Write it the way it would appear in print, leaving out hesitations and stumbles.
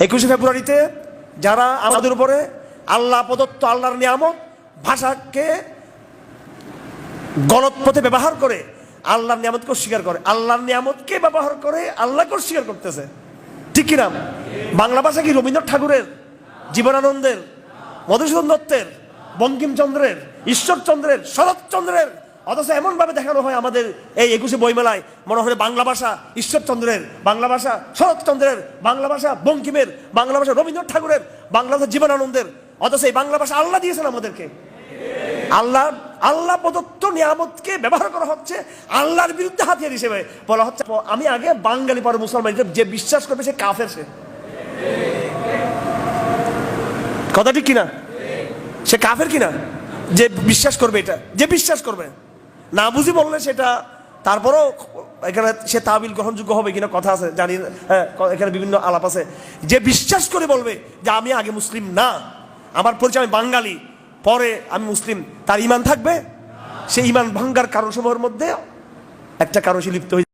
21শে ফেব্রুয়ারিতে যারা আমাদের উপরে আল্লাহ প্রদত্ত আল্লাহর নিয়ামত ভাষাকে গলত পথে ব্যবহার করে আল্লাহর নিয়ামতকে অস্বীকার করে, আল্লাহর নিয়ামতকে ব্যবহার করে আল্লাহকে অস্বীকার করতেছে, ঠিক কিনা? বাংলা ভাষা কি রবীন্দ্রনাথ ঠাকুরের, জীবনানন্দের, মধুসূদন দত্তের, বঙ্কিমচন্দ্রের, ঈশ্বরচন্দ্রের, শরৎচন্দ্রের? অথচ এমন ভাবে দেখানো হয় আমাদের এই 21শে বইমেলায়, মনে হয় বাংলা ভাষা ঈশ্বরচন্দ্রের, বাংলা ভাষা শরৎচন্দ্রের, বাংলা ভাষা বঙ্কিমের, বাংলা ভাষা রবীন্দ্রনাথ ঠাকুরের, বাংলা ভাষা জীবনানন্দের। অথচ এই বাংলা ভাষা আল্লাহ দিয়েছেন আমাদেরকে। আল্লাহ প্রদত্ত নিয়ামতকে ব্যবহার করা হচ্ছে আল্লাহর বিরুদ্ধে হাতিয়ার হিসেবে। বলা হচ্ছে আমি আগে বাঙালি পরে মুসলমান, যে বিশ্বাস করবে সে কাফের। সে কথা ঠিক কিনা? সে কাফের কিনা যে বিশ্বাস করবে? এটা যে বিশ্বাস করবে না বুঝি বললে সেটা তারপরও এখানে সে তাবিল গ্রহণযোগ্য হবে কিনা কথা আছে, জানি না। হ্যাঁ, এখানে বিভিন্ন আলাপ আছে। যে বিশ্বাস করে বলবে যে আমি আগে মুসলিম না, আমার পরিচয় আমি বাঙালি, পরে আমি মুসলিম, তার ঈমান থাকবে? সেই ঈমান ভাঙ্গার কারণ সমূহের মধ্যে একটা কারণ সে লিপ্ত হয়ে